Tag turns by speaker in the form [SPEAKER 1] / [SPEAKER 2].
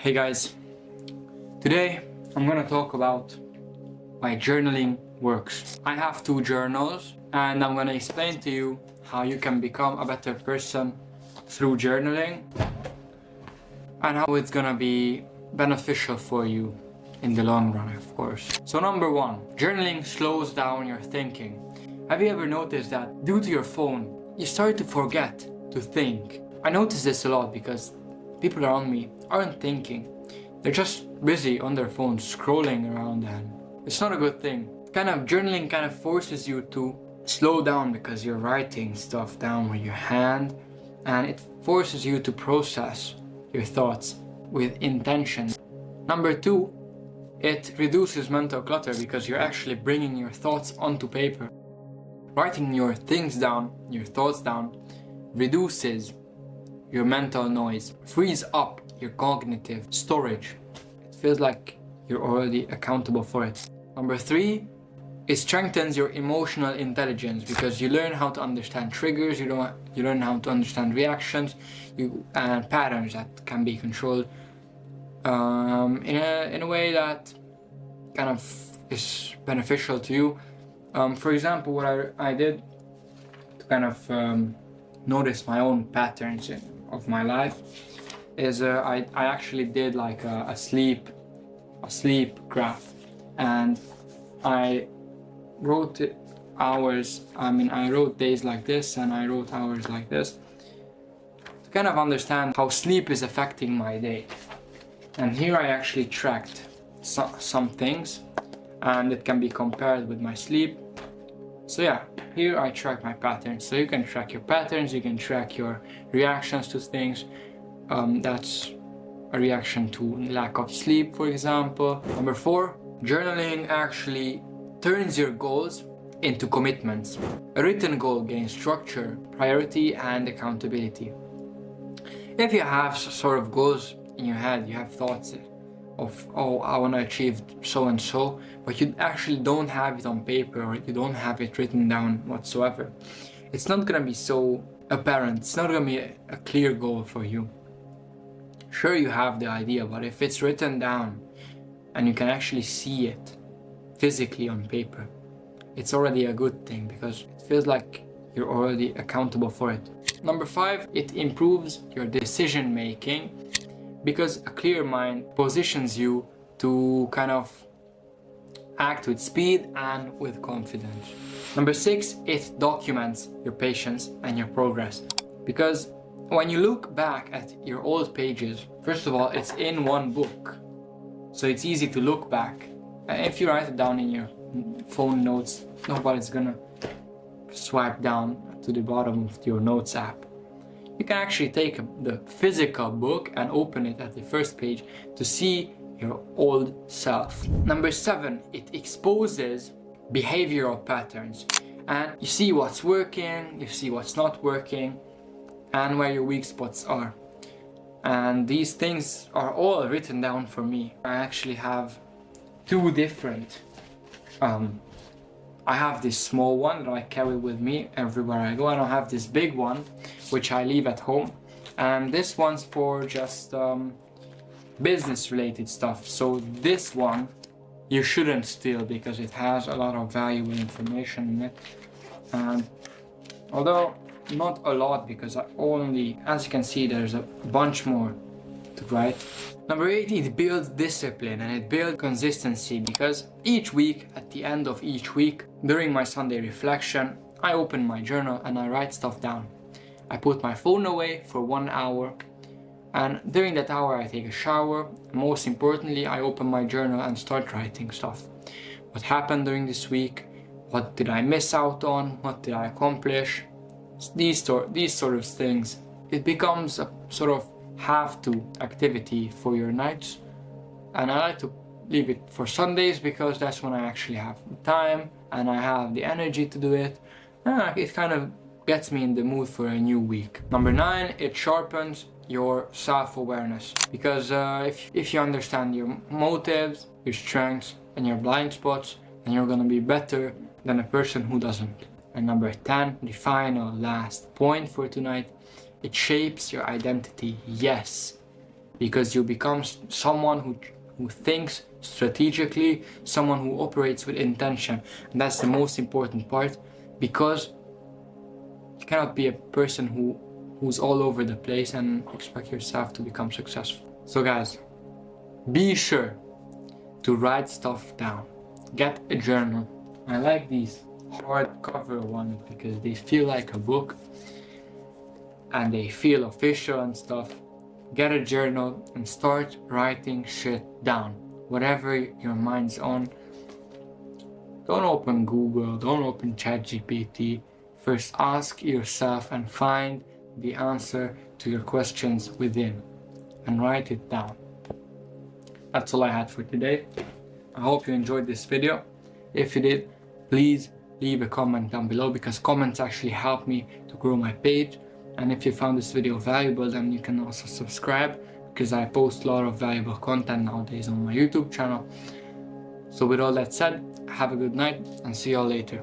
[SPEAKER 1] Hey guys, today I'm gonna talk about why journaling works. I have two journals and I'm gonna explain to you how you can become a better person through journaling and how it's gonna be beneficial for you in the long run, of course. So number one, journaling slows down your thinking. Have you ever noticed that due to your phone, you start to forget to think? I notice this a lot because people around me aren't thinking. They're just busy on their phones scrolling around, and it's not a good thing. Journaling kind of forces you to slow down because you're writing stuff down with your hand, and it forces you to process your thoughts with intention. Number two, it reduces mental clutter because you're actually bringing your thoughts onto paper. Writing your things down, your thoughts down, reduces your mental noise, frees up your cognitive storage. It feels like you're already accountable for it. Number three, it strengthens your emotional intelligence because you learn how to understand triggers, you learn how to understand reactions, and patterns that can be controlled in a way that kind of is beneficial to you. For example, what I did to kind of notice my own patterns of my life is I actually did like a sleep graph, and I wrote hours. I wrote days like this and I wrote hours like this to kind of understand how sleep is affecting my day. And here I actually tracked some things, and it can be compared with my sleep. So yeah, here I track my patterns. So you can track your patterns, you can track your reactions to things. That's a reaction to lack of sleep, for example. Number four, journaling actually turns your goals into commitments. A written goal gains structure, priority, and accountability. If you have sort of goals in your head, you have thoughts of, oh, I want to achieve so and so, but you actually don't have it on paper or you don't have it written down whatsoever, it's not going to be so apparent. It's not going to be a clear goal for you. Sure, you have the idea, but if it's written down and you can actually see it physically on paper, it's already a good thing because it feels like you're already accountable for it. Number five, it improves your decision making because a clear mind positions you to kind of act with speed and with confidence. Number six, it documents your patience and your progress because when you look back at your old pages, first of all, it's in one book, so it's easy to look back. And if you write it down in your phone notes, nobody's gonna swipe down to the bottom of your notes app. You can actually take the physical book and open it at the first page to see your old self. Number seven, it exposes behavioral patterns, and you see what's working, you see what's not working, and where your weak spots are. And these things are all written down for me. I actually have two different I have this small one that I carry with me everywhere I go, and I have this big one which I leave at home, and this one's for just business related stuff. So this one you shouldn't steal because it has a lot of valuable information in it, and although not a lot because I only, as you can see, there's a bunch more to write. Number eight, it builds discipline and it builds consistency because each week, at the end of each week, during my Sunday reflection, I open my journal and I write stuff down. I put my phone away for 1 hour, and during that hour I take a shower. Most importantly, I open my journal and start writing stuff. What happened during this week? What did I miss out on? What did I accomplish? These sort of things. It becomes a sort of have-to activity for your nights, and I like to leave it for Sundays because that's when I actually have the time and I have the energy to do it. It kind of gets me in the mood for a new week. Number nine, it sharpens your self-awareness because if you understand your motives, your strengths, and your blind spots, then you're gonna be better than a person who doesn't. And number 10, the final last point for tonight, it shapes your identity. Yes, because you become someone who thinks strategically, someone who operates with intention. And that's the most important part, because you cannot be a person who's all over the place and expect yourself to become successful. So guys, be sure to write stuff down. Get a journal. I like these hardcover ones because they feel like a book and they feel official and stuff. Get a journal and start writing shit down. Whatever your mind's on. Don't open Google, don't open ChatGPT. First ask yourself and find the answer to your questions within and write it down. That's all I had for today. I hope you enjoyed this video. If you did, please leave a comment down below, because comments actually help me to grow my page. And if you found this video valuable, then you can also subscribe, because I post a lot of valuable content nowadays on my YouTube channel. So with all that said, have a good night and see y'all later.